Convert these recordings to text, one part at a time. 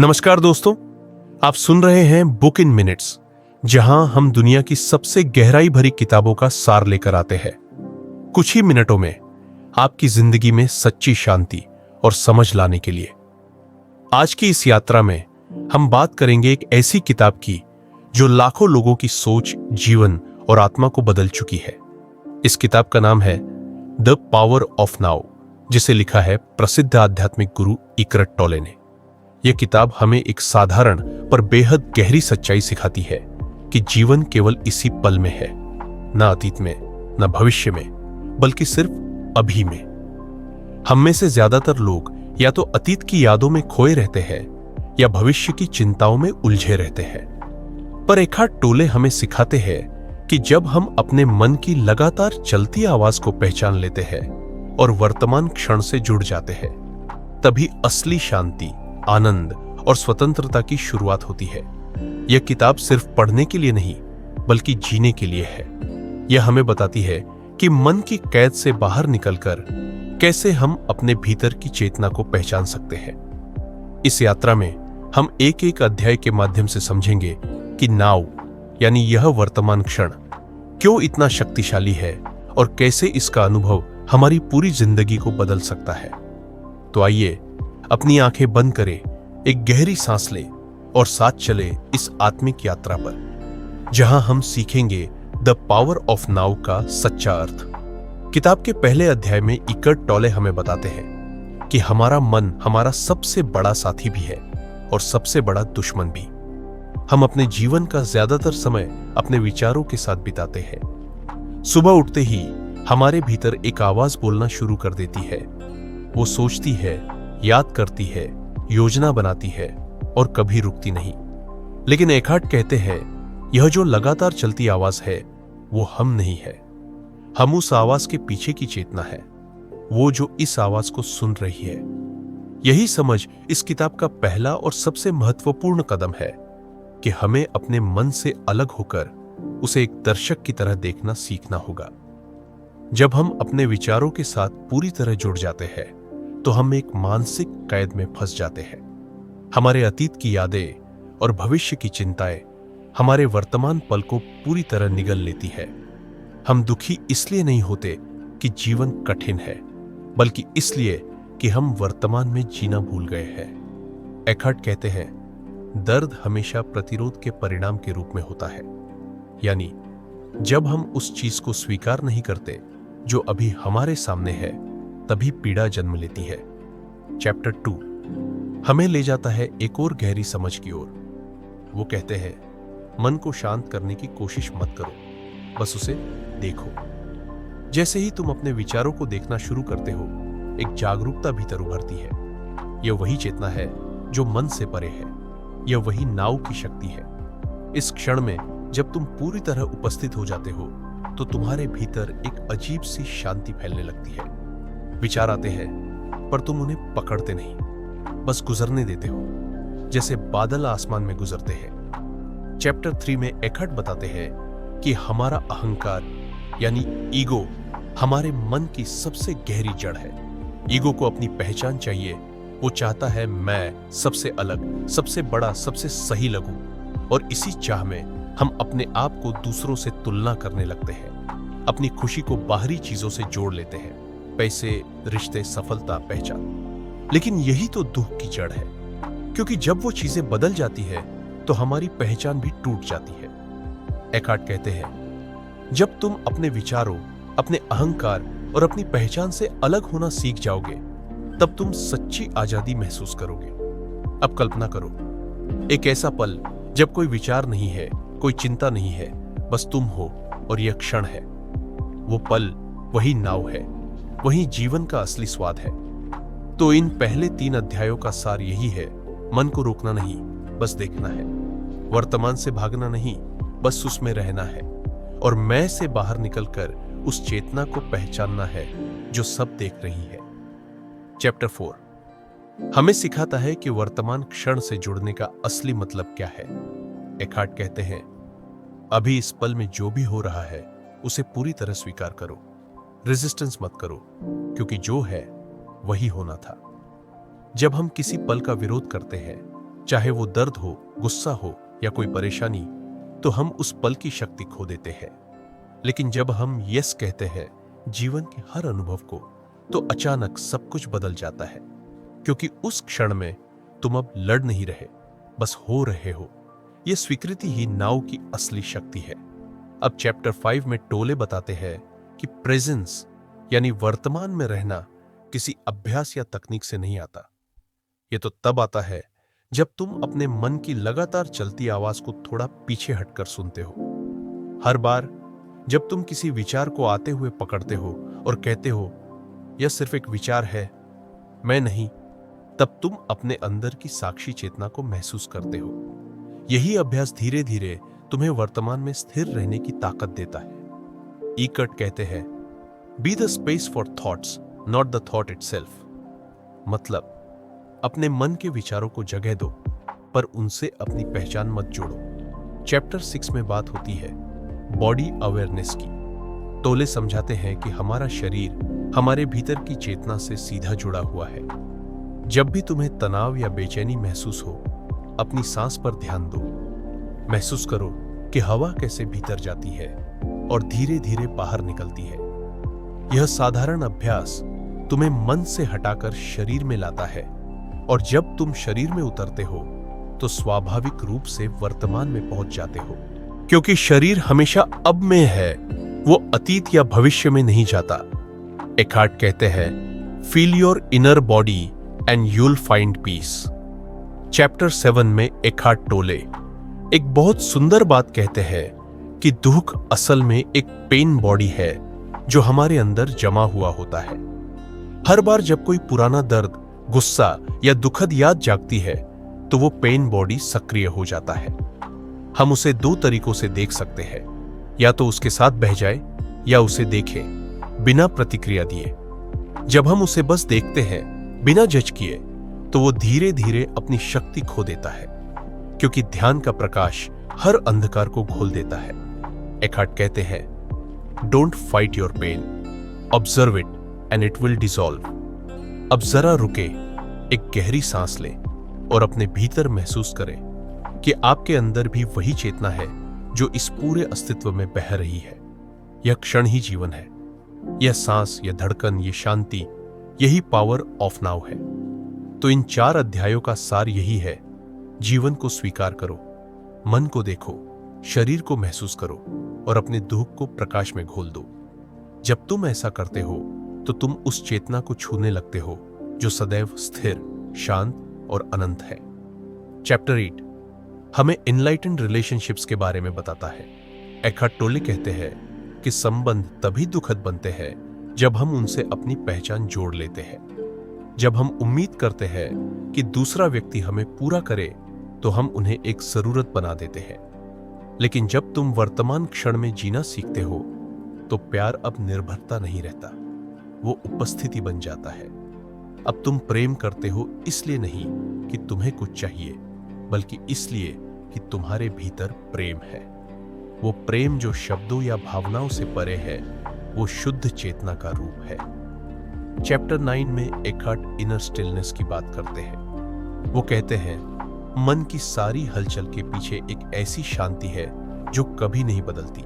नमस्कार दोस्तों, आप सुन रहे हैं बुक इन मिनट्स, जहां हम दुनिया की सबसे गहराई भरी किताबों का सार लेकर आते हैं। कुछ ही मिनटों में आपकी जिंदगी में सच्ची शांति और समझ लाने के लिए। आज की इस यात्रा में हम बात करेंगे एक ऐसी किताब की जो लाखों लोगों की सोच, जीवन और आत्मा को बदल चुकी है। इस किताब का नाम है द पावर ऑफ नाउ, जिसे लिखा है प्रसिद्ध आध्यात्मिक गुरु इकरट टोले ने। यह किताब हमें एक साधारण पर बेहद गहरी सच्चाई सिखाती है कि जीवन केवल इसी पल में है, न अतीत में, न भविष्य में, बल्कि सिर्फ अभी में। हम में से ज्यादातर लोग या तो अतीत की यादों में खोए रहते हैं या भविष्य की चिंताओं में उलझे रहते हैं। पर इकरट टोले हमें सिखाते हैं कि जब हम अपने मन की लगातार चलती आवाज को पहचान लेते हैं और वर्तमान क्षण से जुड़ जाते हैं, तभी असली शांति, आनंद और स्वतंत्रता की शुरुआत होती है। यह किताब सिर्फ पढ़ने के लिए नहीं, बल्कि जीने के लिए है। यह हमें बताती है कि मन की कैद से बाहर निकलकर कैसे हम अपने भीतर की चेतना को पहचान सकते हैं। इस यात्रा में हम एक एक अध्याय के माध्यम से समझेंगे कि नाउ यानी यह वर्तमान क्षण क्यों इतना शक्तिशाली है और कैसे इसका अनुभव हमारी पूरी जिंदगी को बदल सकता है। तो आइए अपनी आंखें बंद करें, एक गहरी सांस लें और साथ चले इस आत्मिक यात्रा पर, जहां हम सीखेंगे द पावर ऑफ नाउ का सच्चा अर्थ। किताब के पहले अध्याय में इकरट टोले हमें बताते हैं कि हमारा मन हमारा सबसे बड़ा साथी भी है और सबसे बड़ा दुश्मन भी। हम अपने जीवन का ज्यादातर समय अपने विचारों के साथ बिताते हैं। सुबह उठते ही हमारे भीतर एक आवाज बोलना शुरू कर देती है। वो सोचती है, याद करती है, योजना बनाती है और कभी रुकती नहीं। लेकिन इकरट कहते हैं, यह जो लगातार चलती आवाज है वो हम नहीं है। हम उस आवाज के पीछे की चेतना है, वो जो इस आवाज को सुन रही है। यही समझ इस किताब का पहला और सबसे महत्वपूर्ण कदम है कि हमें अपने मन से अलग होकर उसे एक दर्शक की तरह देखना सीखना होगा। जब हम अपने विचारों के साथ पूरी तरह जुड़ जाते हैं तो हम एक मानसिक कैद में फंस जाते हैं। हमारे अतीत की यादें और भविष्य की चिंताएं हमारे वर्तमान पल को पूरी तरह निगल लेती है। हम दुखी इसलिए नहीं होते कि जीवन कठिन है, बल्कि इसलिए कि हम वर्तमान में जीना भूल गए हैं। इकरट कहते हैं, दर्द हमेशा प्रतिरोध के परिणाम के रूप में होता है। यानी जब हम उस चीज को स्वीकार नहीं करते जो अभी हमारे सामने है, तभी पीड़ा जन्म लेती है। चैप्टर 2 हमें ले जाता है एक और गहरी समझ की ओर। वो कहते हैं, मन को शांत करने की कोशिश मत करो, बस उसे देखो। जैसे ही तुम अपने विचारों को देखना शुरू करते हो, एक जागरूकता भीतर उभरती है। यह वही चेतना है जो मन से परे है। यह वही नाव की शक्ति है। इस क्षण में जब तुम पूरी तरह उपस्थित हो जाते हो तो तुम्हारे भीतर एक अजीब सी शांति फैलने लगती है। विचार आते हैं पर तुम उन्हें पकड़ते नहीं, बस गुजरने देते हो, जैसे बादल आसमान में गुजरते हैं। चैप्टर 3 में इकरट बताते हैं कि हमारा अहंकार यानी ईगो हमारे मन की सबसे गहरी जड़ है। ईगो को अपनी पहचान चाहिए। वो चाहता है मैं सबसे अलग, सबसे बड़ा, सबसे सही लगूं, और इसी चाह में हम अपने आप को दूसरों से तुलना करने लगते हैं। अपनी खुशी को बाहरी चीजों से जोड़ लेते हैं, पैसे, रिश्ते, सफलता, पहचान। लेकिन यही तो दुख की जड़ है, क्योंकि जब वो चीजें बदल जाती है तो हमारी पहचान भी टूट जाती है। इकरट कहते हैं, जब तुम अपने विचारों, अपने अहंकार और अपनी पहचान से अलग होना सीख जाओगे, तब तुम सच्ची आजादी महसूस करोगे। अब कल्पना करो, एक ऐसा पल जब कोई विचार नहीं है, कोई चिंता नहीं है, बस तुम हो और यह क्षण है। वो पल वही नाव है, वही जीवन का असली स्वाद है। तो इन पहले 3 अध्यायों का सार यही है, मन को रोकना नहीं, बस देखना है। वर्तमान से भागना नहीं, बस उसमें रहना है। और मैं से बाहर निकलकर उस चेतना को पहचानना है जो सब देख रही है। चैप्टर 4 हमें सिखाता है कि वर्तमान क्षण से जुड़ने का असली मतलब क्या है। इकरट कहते हैं, अभी इस पल में जो भी हो रहा है उसे पूरी तरह स्वीकार करो। रेजिस्टेंस मत करो, क्योंकि जो है वही होना था। जब हम किसी पल का विरोध करते हैं चाहे वो दर्द हो, गुस्सा हो या कोई परेशानी, तो हम उस पल की शक्ति खो देते हैं। लेकिन जब हम यस कहते हैं जीवन के हर अनुभव को, तो अचानक सब कुछ बदल जाता है, क्योंकि उस क्षण में तुम अब लड़ नहीं रहे, बस हो रहे हो। यह स्वीकृति ही नाव की असली शक्ति है। अब चैप्टर 5 में टोले बताते हैं कि प्रेजेंस यानी वर्तमान में रहना किसी अभ्यास या तकनीक से नहीं आता। यह तो तब आता है जब तुम अपने मन की लगातार चलती आवाज को थोड़ा पीछे हटकर सुनते हो। हर बार जब तुम किसी विचार को आते हुए पकड़ते हो और कहते हो यह सिर्फ एक विचार है, मैं नहीं, तब तुम अपने अंदर की साक्षी चेतना को महसूस करते हो। यही अभ्यास धीरे धीरे तुम्हें वर्तमान में स्थिर रहने की ताकत देता है। ईकर्ट कहते हैं, be the space for thoughts, not the thought itself. मतलब अपने मन के विचारों को जगह दो, पर उनसे अपनी पहचान मत जोड़ो। चैप्टर 6 में बात होती है बॉडी अवेयरनेस की। टोले समझाते हैं कि हमारा शरीर हमारे भीतर की चेतना से सीधा जुड़ा हुआ है। जब भी तुम्हें तनाव या बेचैनी महसूस हो, अपनी सांस पर ध्यान दो। महसूस करो कि हवा कैसे भीतर जाती है और धीरे धीरे बाहर निकलती है। यह साधारण अभ्यास तुम्हें मन से हटाकर शरीर में लाता है, और जब तुम शरीर में उतरते हो तो स्वाभाविक रूप से वर्तमान में पहुंच जाते हो, क्योंकि शरीर हमेशा अब में है, वो अतीत या भविष्य में नहीं जाता। एकार्ट कहते हैं, feel your inner body and you'll find peace. Chapter 7 में एकार्ट टोले एक बहुत सुंदर बात कहते हैं कि दुख असल में एक पेन बॉडी है जो हमारे अंदर जमा हुआ होता है। हर बार जब कोई पुराना दर्द, गुस्सा या दुखद याद जागती है, तो वो पेन बॉडी सक्रिय हो जाता है। हम उसे दो तरीकों से देख सकते हैं, या तो उसके साथ बह जाए या उसे देखें बिना प्रतिक्रिया दिए। जब हम उसे बस देखते हैं बिना जज किए, तो वो धीरे धीरे अपनी शक्ति खो देता है, क्योंकि ध्यान का प्रकाश हर अंधकार को घोल देता है। एकार्ट कहते हैं, don't fight your pain, observe it and it will dissolve. अब जरा रुके, एक गहरी सांस लें और अपने भीतर महसूस करें कि आपके अंदर भी वही चेतना है जो इस पूरे अस्तित्व में बह रही है। यह क्षण ही जीवन है। यह सांस, यह धड़कन, यह शांति, यही पावर ऑफ नाउ है। तो इन 4 अध्यायों का सार यही है, जीवन को स्वीकार करो, मन को देखो, शरीर को महसूस करो और अपने दुख को प्रकाश में घोल दो। जब तुम ऐसा करते हो तो तुम उस चेतना को छूने लगते हो जो सदैव स्थिर, शांत और अनंत है। चैप्टर 8 हमें इनलाइटेंड रिलेशनशिप्स के बारे में बताता है। एकार्ट टोले कहते हैं कि संबंध तभी दुखद बनते हैं जब हम उनसे अपनी पहचान जोड़ लेते हैं। जब हम उम्मीद करते हैं कि दूसरा व्यक्ति हमें पूरा करे, तो हम उन्हें एक जरूरत बना देते हैं। लेकिन जब तुम वर्तमान क्षण में जीना सीखते हो, तो प्यार अब निर्भरता नहीं रहता, वो उपस्थिति बन जाता है। अब तुम प्रेम करते हो इसलिए नहीं कि तुम्हें कुछ चाहिए, बल्कि इसलिए कि तुम्हारे भीतर प्रेम है। वो प्रेम जो शब्दों या भावनाओं से परे है, वो शुद्ध चेतना का रूप है। चैप्टर 9 में एकार्ट इनर स्टिलनेस की बात करते हैं। वो कहते हैं, मन की सारी हलचल के पीछे एक ऐसी शांति है जो कभी नहीं बदलती।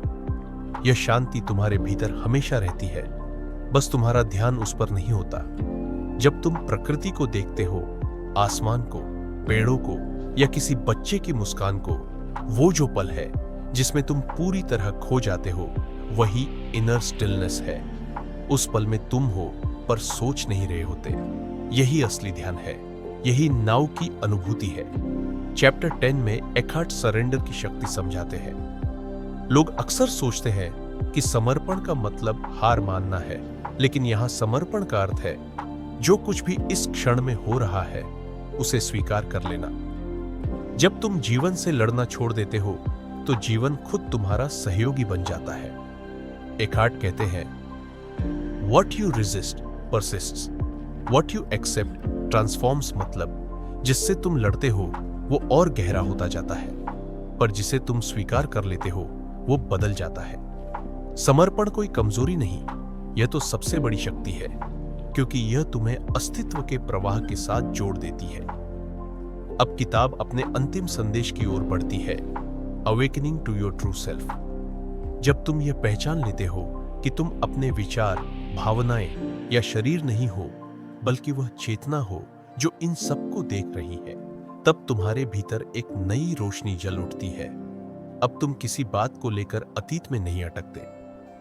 यह शांति तुम्हारे भीतर हमेशा रहती है, बस तुम्हारा ध्यान उस पर नहीं होता। जब तुम प्रकृति को देखते हो, आसमान को, पेड़ों को या किसी बच्चे की मुस्कान को, वो जो पल है जिसमें तुम पूरी तरह खो जाते हो, वही इनर स्टिलनेस है। उस पल में तुम हो पर सोच नहीं रहे होते। यही असली ध्यान है, यही नाव की अनुभूति है। चैप्टर 10 में एकार्ट सरेंडर की शक्ति समझाते हैं। लोग अक्सर सोचते हैं कि समर्पण का मतलब हार मानना है, लेकिन यहां समर्पण का अर्थ है जो कुछ भी इस क्षण में हो रहा है उसे स्वीकार कर लेना। जब तुम जीवन से लड़ना छोड़ देते हो, तो जीवन खुद तुम्हारा सहयोगी बन जाता है। एकार्ट कहते हैं, What you resist persists, what you accept transforms। मतलब जिससे तुम लड़ते हो वो और गहरा होता जाता है, पर जिसे तुम स्वीकार कर लेते हो वो बदल जाता है। समर्पण कोई कमजोरी नहीं, यह तो सबसे बड़ी शक्ति है, क्योंकि यह तुम्हें अस्तित्व के प्रवाह के साथ जोड़ देती है। अब किताब अपने अंतिम संदेश की ओर बढ़ती है, awakening to your true self. जब तुम यह पहचान लेते हो कि तुम अपने विचार, भावनाएं या शरीर नहीं हो, बल्कि वह चेतना हो जो इन सबको देख रही है, तब तुम्हारे भीतर एक नई रोशनी जल उठती है। अब तुम किसी बात को लेकर अतीत में नहीं अटकते,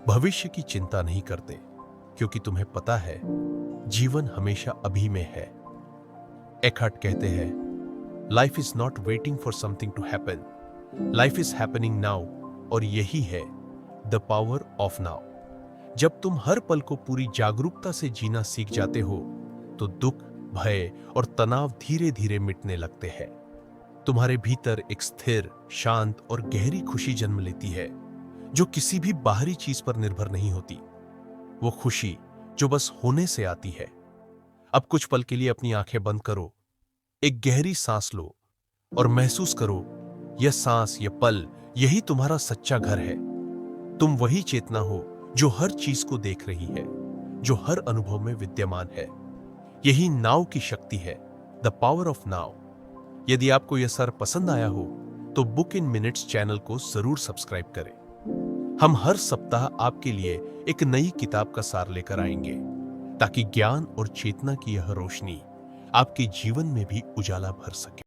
भविष्य की चिंता नहीं करते, क्योंकि तुम्हें पता है जीवन हमेशा अभी में है। एकार्ट कहते हैं, life is not waiting for something to happen, life is happening now. और यही है द पावर ऑफ नाउ। जब तुम हर पल को पूरी जागरूकता से जीना सीख जाते हो, तो दुख, भय और तनाव धीरे धीरे मिटने लगते हैं। तुम्हारे भीतर एक स्थिर, शांत और गहरी खुशी जन्म लेती है, जो किसी भी बाहरी चीज पर निर्भर नहीं होती। वो खुशी जो बस होने से आती है। अब कुछ पल के लिए अपनी आंखें बंद करो, एक गहरी सांस लो और महसूस करो, यह सांस, यह पल, यही तुम्हारा सच्चा घर है। तुम वही चेतना हो जो हर चीज को देख रही है, जो हर अनुभव में विद्यमान है। यही नाव की शक्ति है, द पावर ऑफ नाउ। यदि आपको यह सार पसंद आया हो तो बुक इन मिनट्स चैनल को जरूर सब्सक्राइब करें। हम हर सप्ताह आपके लिए एक नई किताब का सार लेकर आएंगे, ताकि ज्ञान और चेतना की यह रोशनी आपके जीवन में भी उजाला भर सके।